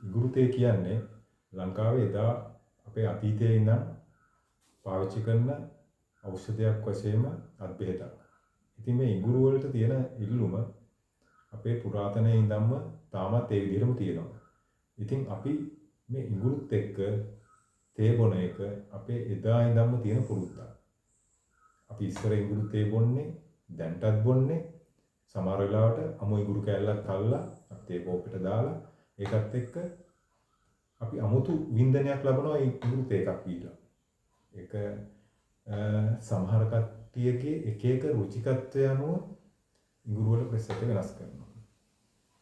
ඉඟුරු තේ කියන්නේ ලංකාවේ එදා අපේ අතීතයේ ඉඳන් පාවිච්චි කරන ඖෂධයක් වශයෙන්ම අත්බෙහෙතක්. ඉතින් මේ ඉඟුරු වලට තියෙන ඉල්ලුම අපේ පුරාතනයේ ඉඳන්ම තාමත් ඒ විදිහටම තියෙනවා. ඉතින් අපි මේ ඉඟුරුත් එක්ක තේ බොන එක අපේ එදා ඉඳන්ම තියෙන පුරුද්දක්. අපි ඉස්සර ඉඟුරු තේ බොන්නේ, දැන්ටත් බොන්නේ. සමහර වෙලාවට අමු ඉඟුරු කෑල්ලක් අල්ලලා අපි තේ කෝප්පෙට දාලා ඒකත් එක්ක අපි අමුතු වින්දනයක් ලබනවා ඉඟුරු තේ එකක් පීලා. ඒක සමහර කට්ටියගේ එක එක රුචිකත්වය අනුව ඉඟුරු වල ප්‍රසෙට වෙනස් කරනවා.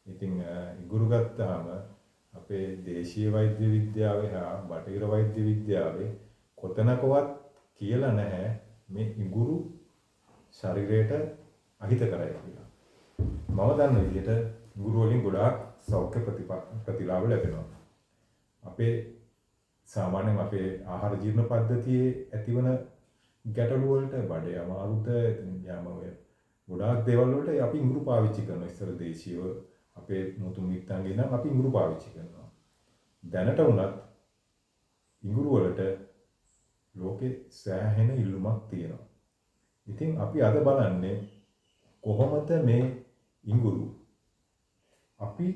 ඉතින් ඉඟුරු ගත්තාම අපේ දේශීය වෛද්‍ය විද්‍යාවේ හා බටහිර වෛද්‍ය විද්‍යාවේ කොතනකවත් කියලා නැහැ මේ ඉඟුරු ශරීරයට අහිතකරයි කියලා. මම දන්න විදිහට ඉඟුරු වලින් ගොඩාක් සෞඛ්‍ය ප්‍රතිලාභ ලැබෙනවා. අපේ සාමාන්‍යයෙන් අපේ ආහාර ජීර්ණ පද්ධතියේ ඇතිවන ගැටලු වලට බඩේ අමාරුත යාම ඔය ගොඩාක් දේවල් වලට අපි ඉඟුරු පාවිච්චි කරනවා. ඉස්සර දේශීයව අපේ මුතුන් මිත්තන්ගේ නම් අපි ඉඟුරු පාවිච්චි කරනවා. දැනට වුණත් ඉඟුරු වලට ලෝකේ සෑහෙන ඉල්ලුමක් තියෙනවා. ඉතින් අපි අද බලන්නේ කොහොමද මේ ඉඟුරු අපි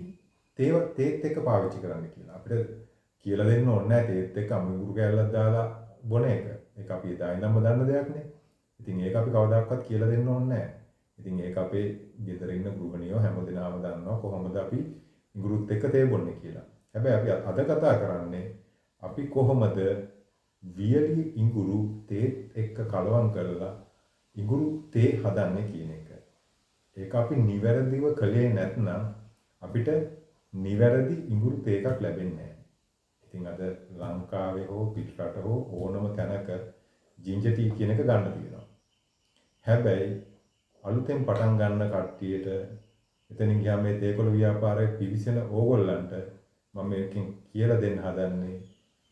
තේත් එක්ක පාවිච්චි කරන්න කියලා. අපිට කියලා දෙන්න ඕනේ නැහැ තේත් එක්ක අමු ඉඟුරු කෑල්ලක් දාලා බොන එක. ඒක අපි එදා ඉඳන්ම දන්න දෙයක් නේ. ඉතින් ඒක අපි කවදාකවත් කියලා දෙන්න ඕනේ නැහැ. ඉතින් ඒක අපේ ගෙදර ඉන්න ගෘහණියෝ හැමදෙනාම දන්නවා කොහොමද අපි ඉඟුරුත් එක්ක තේ බොන්නේ කියලා. හැබැයි අපි අද කතා කරන්නේ අපි කොහොමද වියලි ඉඟුරු තේත් එක්ක කලවම් කරලා ඉඟුරු තේ හදන්නේ කියන එක. ඒක අපි නිවැරදිව කළේ නැත්නම් අපිට නිවැරදි ඉඟුරු තේ එකක් ලැබෙන්නේ නැහැ. ඉතින් අද ලංකාවේ හෝ පිටරට හෝ ඕනම තැනක ජින්ජර් ටී කියන එක ගන්න තියෙනවා. හැබැයි අලුතෙන් පටන් ගන්න කට්ටියට එතනින් ගියාම මේ තේකොළ ව්‍යාපාරයේ පිවිසෙන ඕගොල්ලන්ට මම මේකෙන් කියලා දෙන්න හදන්නේ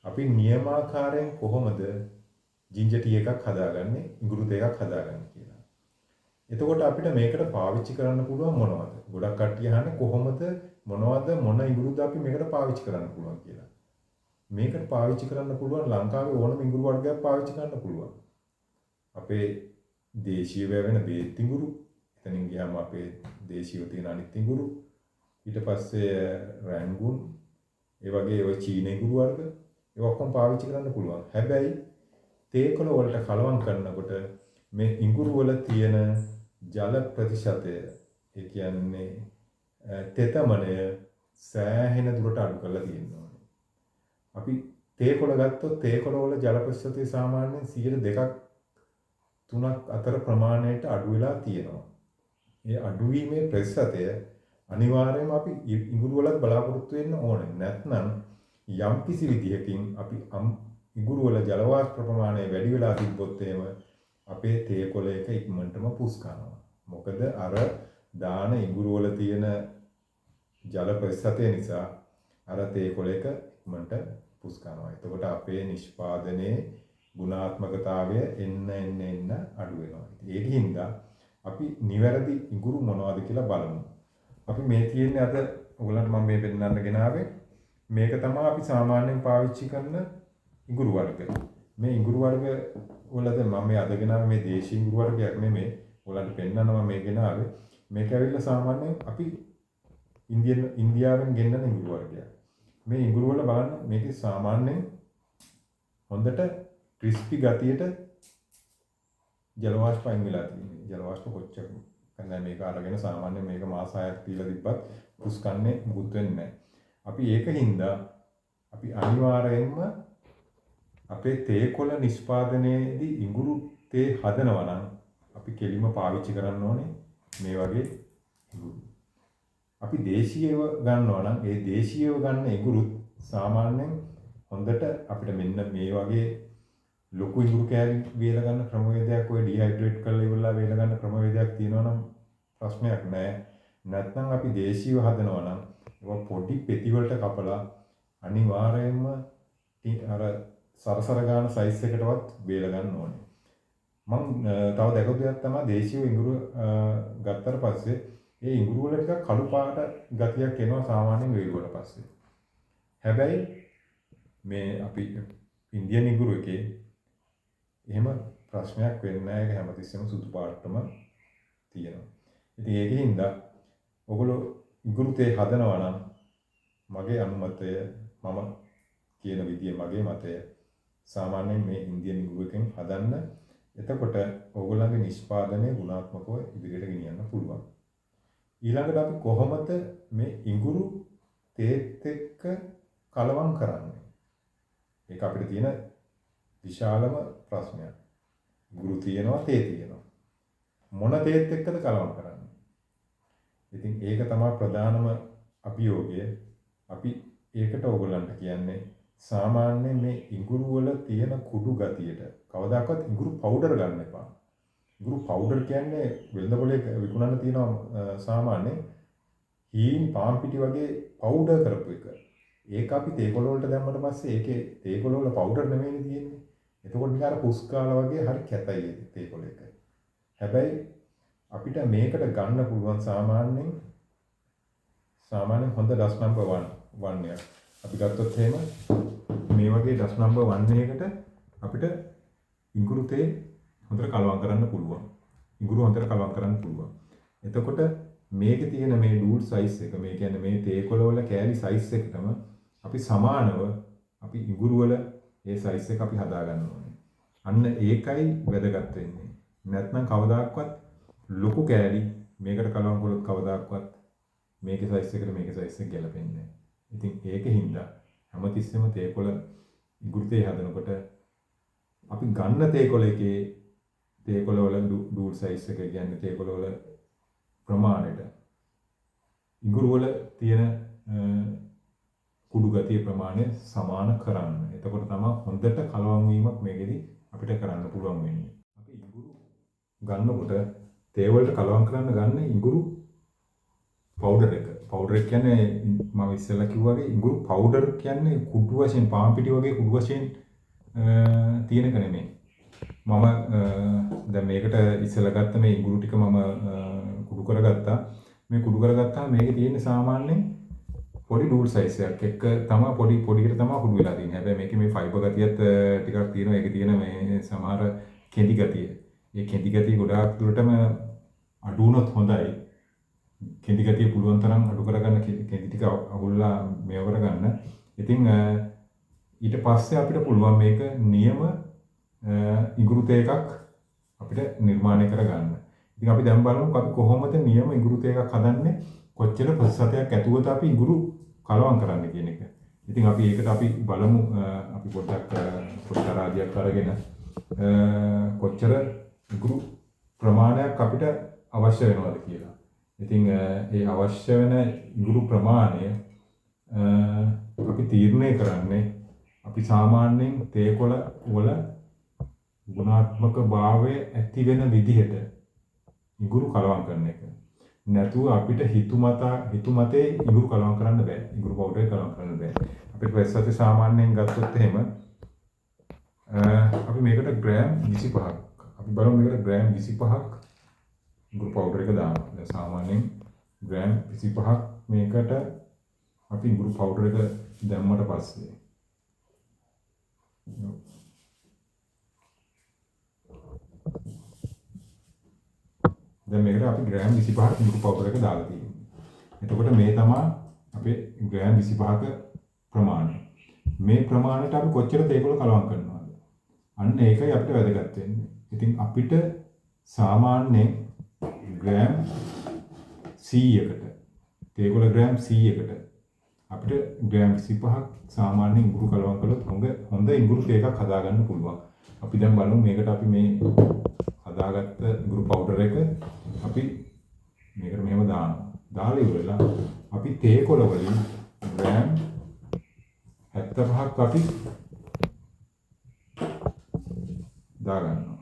අපි නියමාකාරයෙන් කොහොමද ජින්ජර් ටී එකක් හදාගන්නේ ඉඟුරු තේ එකක් හදාගන්නේ කියලා. එතකොට අපිට මේකට පාවිච්චි කරන්න පුළුවන් මොනවද? ගොඩක් කට්ටිය අහන්නේ කොහොමද මොනවද මොන ඉඟුරුද අපි මේකට පාවිච්චි කරන්න පුළුවන් කියලා. මේකට පාවිච්චි කරන්න පුළුවන් ලංකාවේ ඕනම ඉඟුරු වර්ගයක් පාවිච්චි කරන්න පුළුවන්. අපේ දේශීය වැවෙන බේත් ඉඟුරු, එතනින් ගියාම අපේ දේශීය තියෙන අනිත් ඉඟුරු, ඊට පස්සේ රැන්ගුන්, ඒ වගේ ওই චීන ඉඟුරු වර්ග ඒ ඔක්කොම පාවිච්චි කරන්න පුළුවන්. හැබැයි තේකොළ වලට කලවම් කරනකොට මේ ඉඟුරු වල තියෙන ජල ප්‍රතිශතය, ඒ කියන්නේ තෙතමනය සෑහෙන දුරට අඩු කරලා තියෙනවා. අපි තේකොළ ගත්තොත් තේකොළ වල ජල ප්‍රතිශතය සාමාන්‍යයෙන් 2%ක් 3ක් අතර ප්‍රමාණයට අඩු වෙලා තියෙනවා. මේ අඩුවීමේ ප්‍රතිශතය අනිවාර්යයෙන්ම අපි ඉඟුරු වලත් බලාපොරොත්තු වෙන්න ඕනේ. නැත්නම් යම් කිසි විදිහකින් අපි ඉඟුරු වල ජල වාෂ්ප ප්‍රමාණය වැඩි වෙලා තිබ්බොත් එහෙම අපේ තේකොළ එක ඉක්මනටම පුස් කරනවා. මොකද අර දාන ඉඟුරු වල තියෙන ජල ප්‍රතිශතය නිසා අර තේකොළ එක ඉක්මනට පුස් කරනවා. එතකොට අපේ නිෂ්පාදනයේ ගුණාත්මකතාවය එන්න අඩු වෙනවා. ඒකින්ද අපි නිවැරදි ඉඟුරු මොනවද කියලා බලමු. අපි මේ තියෙන්නේ අද ඔයගලන්ට මම මේ පෙන්නන්න ගෙනාවේ මේක තමයි අපි සාමාන්‍යයෙන් පාවිච්චි කරන ඉඟුරු වර්ග. මේ ඉඟුරු වර්ග වලද මම මේ අද ගෙනාවේ මේ දේශීය ඉඟුරු වර්ගයක් නෙමෙයි. ඔයගලන්ට පෙන්නනවා මේ ගෙනාවේ. මේක ඇවිල්ලා සාමාන්‍යයෙන් අපි ඉන්දියාවෙන් ගෙන්නන ඉඟුරු වර්ගයක්. මේ ඉඟුරු වල බලන්න මේකේ සාමාන්‍යයෙන් හොඳට ක්‍රිස්පි ගතියට ජල වාෂ්ප අයින් වෙලා තියෙනවා. ජල වාෂ්ප කොච්චර කන්දා මේක අරගෙන සාමාන්‍යයෙන් මේක මාස 6ක් තියලා තිබ්බත් පුස්කන්නේ මුකුත් වෙන්නේ නැහැ. අපි ඒකින්ද අපි අනිවාර්යයෙන්ම අපේ තේකොළ නිෂ්පාදනයේදී ඉඟුරු තේ හදනවා නම් අපි කෙලින්ම පාවිච්චි කරන්න ඕනේ මේ වගේ ඉඟුරු. අපි දේශීයව ගන්නවා නම් ඒ දේශීයව ගන්න ඉඟුරුත් සාමාන්‍යයෙන් හොඳට අපිට මෙන්න මේ වගේ ලොකු ඉඟුරු කෑලි වේල ගන්න ක්‍රමවේදයක් ඔය ඩිහයිඩ්‍රේට් කරලා ඉවරලා වේල ගන්න ක්‍රමවේදයක් තියෙනවා නම් ප්‍රශ්නයක් නැහැ. නැත්නම් අපි දේශීයව හදනවා නම් ඒක පොඩි පෙති වලට කපලා අනිවාර්යයෙන්ම අර සරසර ගන්න සයිස් එකටවත් වේල ගන්න ඕනේ. මම තව දැකපු දෙයක් තමයි දේශීය ඉඟුරු ගත්තට පස්සේ ඒ ඉඟුරු වල ටිකක් කළු පාට ගතියක් එනවා සාමාන්‍යයෙන් වේලුවට පස්සේ. හැබැයි මේ අපි ඉන්දියන් ඉඟුරු එකේ එහෙම ප්‍රශ්නයක් වෙන්නේ නැහැ. ඒක හැමතිස්සෙම සුදු පාටම තියෙනවා. ඉතින් ඒකින්ද ඔයගොල්ලෝ ඉඟුරු තේ හදනවා නම් මගේ අනුමතය මම කියන විදිය මගේ මතය සාමාන්‍යයෙන් මේ ඉන්දියන් ඉඟුරු එකෙන් හදන්න. එතකොට ඕගොල්ලන්ගේ නිෂ්පාදනය ගුණාත්මකව ඉදිරියට ගෙනියන්න පුළුවන්. ඊළඟට අපි කොහොමද මේ ඉඟුරු තේත් එක්ක කලවම් කරන්නේ? ඒක අපිට තියෙන විශාලම ප්‍රශ්නයක්. ඉඟුරු තියෙනවා තේ තියෙනවා. මොන තේත් එක්කද කලවම් කරන්නේ? ඉතින් ඒක තමයි ප්‍රධානම අභියෝගය. අපි ඒකට ඕගොල්ලන්ට කියන්නේ සාමාන්‍යයෙන් මේ ඉඟුරු වල තියෙන කුඩු ගතියට කවදාකවත් ඉඟුරු පවුඩර් ගන්න එපා. ඉඟුරු පවුඩර් කියන්නේ වෙළඳපොලේ විකුණන්න තියෙන සාමාන්‍ය හීන් පාන් පිටි වගේ පවුඩර් කරපු එක. ඒක අපි තේකොළ වලට දැම්මට පස්සේ ඒකේ තේකොළ වල පවුඩර් නෙමෙයිනේ තියෙන්නේ. එතකොට නිකන් අර පුස්කාලා වගේ හරි කැතයි තේකොළ එක. හැබැයි අපිට මේකට ගන්න පුළුවන් සාමාන්‍යයෙන් හොඳ ඩස් නම්බර් 1 එක. අපි ගත්තොත් එහෙම මේ වගේ ඩස් නම්බර් 1 එකකට අපිට ඉඟුරු තේ හොඳට කලවම් කරන්න පුළුවන්. ඉඟුරු හොඳට කලවම් කරන්න පුළුවන්. එතකොට මේකේ තියෙන මේ ඩූල් සයිස් එක, මේ කියන්නේ මේ තේකොළ වල කෑලි සයිස් එකටම අපි සමානව අපි ඉඟුරු වල ඒ සයිස් එක අපි හදා ගන්න ඕනේ. අන්න ඒකයි වැදගත් වෙන්නේ. නැත්නම් කවදාක්වත් ලොකු කෑලි මේකට කලවම් කළොත් කවදාක්වත් මේකේ සයිස් එකට මේකේ සයිස් එක ගැලපෙන්නේ නැහැ. ඉතින් ඒකින්ද හැමතිස්සෙම තේකොළ ඉඟුරු තේ හදනකොට අපි ගන්න තේකොළ එකේ තේකොළ වල ඩූල් සයිස් එක කියන්නේ තේකොළ වල ප්‍රමාණයට ඉඟුරු වල තියෙන කුඩු ගතිය ප්‍රමාණය සමාන කරන්න. එතකොට තමයි හොඳට කලවම් වීමක් මේකෙදි අපිට කරන්න පුළුවන් වෙන්නේ. අපි ඉඟුරු ගන්නකොට තේ වලට කලවම් කරන්න ගන්න ඉඟුරු පවුඩර් එක. පවුඩර් එක කියන්නේ මම ඉස්සෙල්ලා කිව්වා වගේ ඉඟුරු පවුඩර් කියන්නේ කුඩු වශයෙන් පාන් පිටි වගේ කුඩු වශයෙන් තියෙන එක නෙමෙයි. මම දැන් මේකට ඉස්සෙල්ලා ගත්ත මේ ඉඟුරු ටික මම කුඩු කරගත්තා. මේ කුඩු කරගත්තාම මේකේ තියෙන සාමාන්‍යයෙන් පොඩි ඩූල් සයිස් එකක් එක්ක තමයි පොඩියට තමයි කුඩු වෙලා තියෙන්නේ. හැබැයි මේකේ මේ ෆයිබර් ගතියත් ටිකක් තියෙනවා. ඒකේ තියෙන මේ සමහර කෙඳි ගතිය. මේ කෙඳි ගතිය ගොඩාක් දුරටම අඩු වුණොත් හොඳයි. කෙඳි ගතිය පුළුවන් තරම් අඩු කරගන්න කෙඳි ටික අහුල්ලා මේව කරගන්න. ඉතින් ඊට පස්සේ අපිට පුළුවන් මේක නියම ඉඟුරු තේ එකක් අපිට නිර්මාණය කරගන්න. ඉතින් අපි දැන් බලමු අපි කොහොමද නියම ඉඟුරු තේ එකක් හදන්නේ, කොච්චර ප්‍රතිශතයක් ඇතුළත අපි ඉඟුරු කලවම් කරන්න කියන එක. ඉතින් අපි ඒකට අපි බලමු අපි පොඩ්ඩක් තරාදියක් අරගෙන කොච්චර ඉඟුරු ප්‍රමාණයක් අපිට අවශ්‍ය වෙනවද කියලා. ඉතින් ඒ අවශ්‍ය වෙන ඉඟුරු ප්‍රමාණය අපි තීරණය කරන්නේ අපි සාමාන්‍යයෙන් තේකොළ වල ගුණාත්මක භාවය ඇති වෙන විදිහට ඉඟුරු කලවම් කරන එක. නැතුව අපිට හිතුමතේ ඉඟුරු කලවම් කරන්න බෑ. ඉඟුරු පවුඩර් කලවම් කරන්න බෑ. අපිට ප්‍රතිශත සාමාන්‍යයෙන් ගත්තොත් එහෙම අපි මේකට ග්‍රෑම් 25ක් අපි බලමු මේකට ග්‍රෑම් 25ක් ඉඟුරු පවුඩර් එක දානවා. දැන් සාමාන්‍යයෙන් ග්‍රෑම් 25ක් මේකට අපි ඉඟුරු පවුඩර් එක දැම්මට පස්සේ දැන් මේකට අපි ග්‍රෑම් 25ක් ඉඟුරු පවුඩර් එක දාලා තියෙනවා. එතකොට මේ තමයි අපේ ග්‍රෑම් 25ක ප්‍රමාණය. මේ ප්‍රමාණයට අපි කොච්චර තේකොළ කලවම් කරනවද? අන්න ඒකයි අපිට වැදගත් වෙන්නේ. ඉතින් අපිට සාමාන්‍යයෙන් ග්‍රෑම් 100කට තේකොළ ග්‍රෑම් 100කට අපිට ග්‍රෑම් 25ක් සාමාන්‍යයෙන් ඉඟුරු කලවම් කළොත් හොඳ ඉඟුරු තේ එකක් හදාගන්න පුළුවන්. අපි දැන් බලමු මේකට අපි මේ හදාගත්ත ඉඟුරු පවුඩර් එක අපි මේකට මෙහෙම දානවා. දාලා ඉවරලා අපි තේකොළ වලින් ග්‍රෑම් 75ක් අපි දාගන්නවා.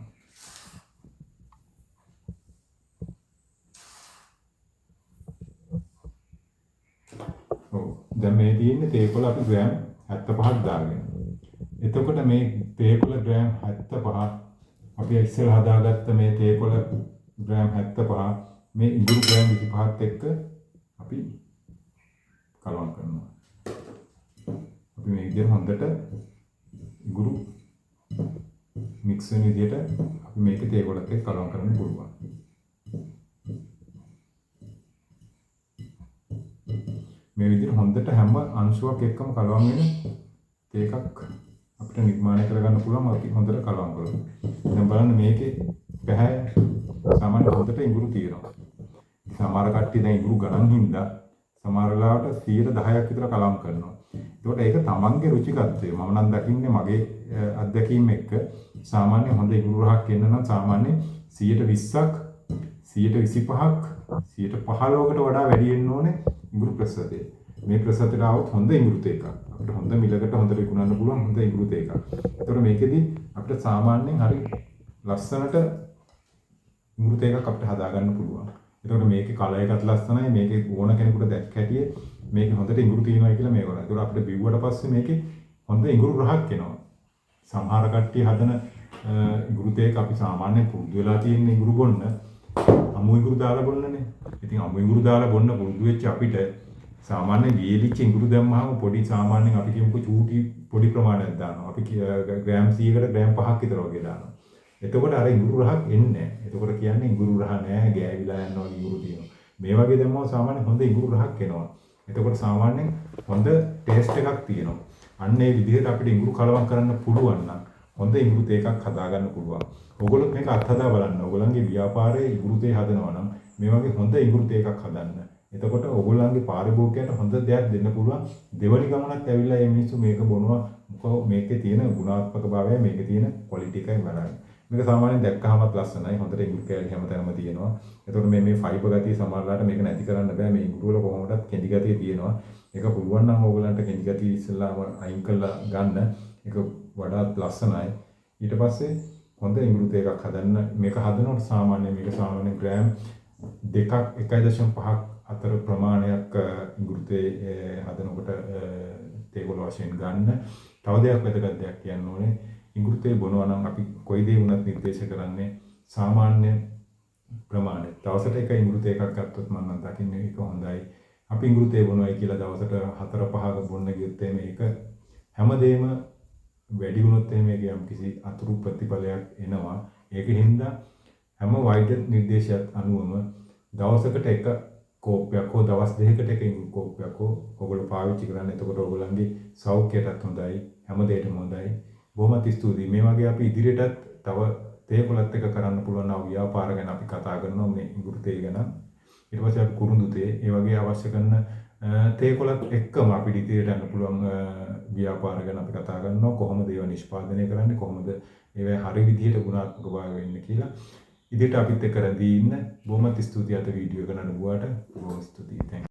දැන් මේ තියෙන්නේ තේකොළ අපි ග්‍රෑම් 75ක් දාගෙන. එතකොට මේ තේකොළ ග්‍රෑම් 75 අපි ඉස්සෙල්ලා හදාගත්ත මේ තේකොළ ග්‍රෑම් 75 මේ ඉඟුරු ග්‍රෑම් 25ත් එක්ක අපි කලවම් කරනවා. මේ විදිහට හොඳට ඉඟුරු මික්ස් වෙන විදිහට අපි මේක තේ කොලත් එක්ක කලවම් කරන්න පුළුවන්. මේ විදිහට හොඳට හැම අංශුවක් එක්කම කලවම් වෙන තේ එකක් අපිට නිර්මාණය කරගන්න පුළුවන්. අපි හොඳට කලවම් කරමු. දැන් බලන්න මේකේ පැහැ සාමාන්‍ය හොඳට ඉඟුරු තියෙනවා. සමහර කට්ටිය දැන් ඉඟුරු ගණන් හින්දා සමහර වෙලාවට 10% විතර කලවම් කරනවා. ඒකට ඒක තමන්ගේ රුචිකත්වය. මම නම් දකින්නේ මගේ අත්දැකීම් එක්ක සාමාන්‍ය හොඳ ඉඟුරු රහක් එන්න නම් සාමාන්‍ය 120ක් 125ක් 115කට වඩා වැඩි වෙන්න ඕනේ ඉඟුරු ප්‍රසතේ. මේ ප්‍රසතේට આવොත් හොඳ ඉඟුරු තේ එකක්. අපිට හොඳ මිලකට හොඳට විකුණන්න පුළුවන් හොඳ ඉඟුරු තේ එකක්. ඒතකොට මේකෙදි අපිට සාමාන්‍යයෙන් හරි ලස්සනට ඉඟුරු තේ එකක් අපිට හදාගන්න පුළුවන්. ඒතකොට මේකේ කලර් එකත් ලස්සනයි. මේකේ ඕන කෙනෙකුට දැක්ක හැටියේ මේකේ හොඳට ඉඟුරු තියෙනවා කියලා මේක කරනවා. ඒතකොට අපිට බිව්වට පස්සේ මේකේ හොඳ ඉඟුරු රහක් එනවා. සමහර කට්ටිය හදන ඉඟුරු තේ එක අපි සාමාන්‍යයෙන් පුරුදු වෙලා තියෙන ඉඟුරු බොන්න අමු ඉඟුරු දාලා බොන්නනේ. ඉතින් අමු ඉඟුරු දාලා බොන්න පුරුදු වෙච්ච අපිට සාමාන්‍ය වියලිච්ච ඉඟුරු දැම්මහම පොඩි සාමාන්‍යයෙන් අපි කියමුකෝ චූටි පොඩි ප්‍රමාණයක් දානවා. අපි ග්‍රෑම් 100කට ග්‍රෑම් 5ක් විතර වගේ දානවා. එතකොට අර ඉඟුරු රහක් එන්නේ නැහැ. එතකොට කියන්නේ ඉඟුරු රහ නැහැ, ගෑවිලා යනවා වගේ ඉඟුරු තියෙනවා. මේ වගේ දැම්මම සාමාන්‍ය හොඳ ඉඟුරු රහක් එනවා. එතකොට සාමාන්‍යයෙන් හොඳ ටේස්ට් එකක් තියෙනවා. අන්න ඒ විදිහට අපිට ඉඟුරු කලවම් කරන්න පුළුවන් නම් හොඳ ඉඟුරු තේ එකක් හදාගන්න පුළුවන්. ඔයගොල්ලෝ මේක අත්හදා බලන්න. ඔයගොල්ලන්ගේ ව්‍යාපාරයේ ඉඟුරු තේ හදනවා නම් මේ වගේ හොඳ ඉඟුරු තේ එකක් හදන්න. එතකොට ඔයගොල්ලන්ගේ පාරිභෝගිකයන්ට හොඳ දෙයක් දෙන්න පුළුවන්. දෙවනි ගමනක් ඇවිල්ලා මේ මිනිස්සු මේක බොනවා. මොකද මේකේ තියෙන ගුණාත්මක භාවය, මේකේ තියෙන ක්වොලිටි එකයි බලන්නේ. මේක සාමාන්‍යයෙන් දැක්කහමත් ලස්සනයි. හොඳට ඉඟුරු කෑලි හැමතැනම තියෙනවා. එතකොට මේ ෆයිබර් ගතිය සමහරලාට මේක නැති කරන්න බෑ. මේ ඉඟුරු වල කොහොමදත් කෙඳි ගතිය තියෙනවා. ඒක පුළුවන් නම් ඕගලන්ට කෙඳි ගතිය ඉස්සෙල්ලාම අයින් කරලා ගන්න. ඒක වඩාත් ලස්සනයි. ඊට පස්සේ හොඳ ඉඟුරු තේ එකක් හදන්න. මේක හදනකොට සාමාන්‍යයෙන් මේක සාමාන්‍යයෙන් ග්‍රෑම් 2ක් 1.5ක් අතර ප්‍රමාණයක් ඉඟුරු තේ හදනකොට තේ කොළ වශයෙන් ගන්න. තව දෙයක් වැදගත් දෙයක් කියන්න ඕනේ. ඉඟුරු තේ බොනවා නම් අපි කොයි දේ වුණත් නිර්දේශ කරන්නේ සාමාන්‍ය ප්‍රමාණය. දවසට එක ඉඟුරු තේ එකක් ගත්තොත් මම නම් දකින්නේ ඒක හොඳයි. අපි ඉඟුරු තේ බොනවයි කියලා දවසට 4-5ක බොන්න ගියොත් මේක හැමදේම වැඩි වුණොත් මේක යම්කිසි අතුරු ප්‍රතිඵලයක් එනවා. ඒකින්ද හැම වෛද්‍ය නිර්දේශයත් අනුවම දවසකට එක කෝප්පයක් හෝ දවස් දෙකකට එක ඉඟුරු කෝප්පයක් හෝ ඔයගොල්ලෝ පාවිච්චි කරන්න. එතකොට ඔයගොල්ලන්ගේ සෞඛ්‍යයටත් හොඳයි. හැමදේටම හොඳයි. බොහොමත් ස්තුතියි. මේ වගේ අපි ඉදිරියටත් තව තේ කොළත් එක කරන්න පුළුවන් ව්‍යාපාර ගැන අපි කතා කරනවා මේ ඉඟුරු තේ ගැන. ඊට පස්සේ අපි කුරුඳු තේ ඒ වගේ අවශ්‍ය කරන තේ කොළත් එක්කම අපිට ඉදිරියට යන්න පුළුවන් ව්‍යාපාර ගැන අපි කතා කරනවා. කොහොමද ඒවා නිෂ්පාදනය කරන්නේ, කොහොමද ඒවා හරි විදිහට ගුණාත්මක භාවය වෙන්නේ කියලා. ඉදිරියට අපිත් එක්ක රැඳී ඉන්න. බොහොමත් ස්තුතියි අද වීඩියෝ එක නඩුවාට. බොහොම ස්තුතියි.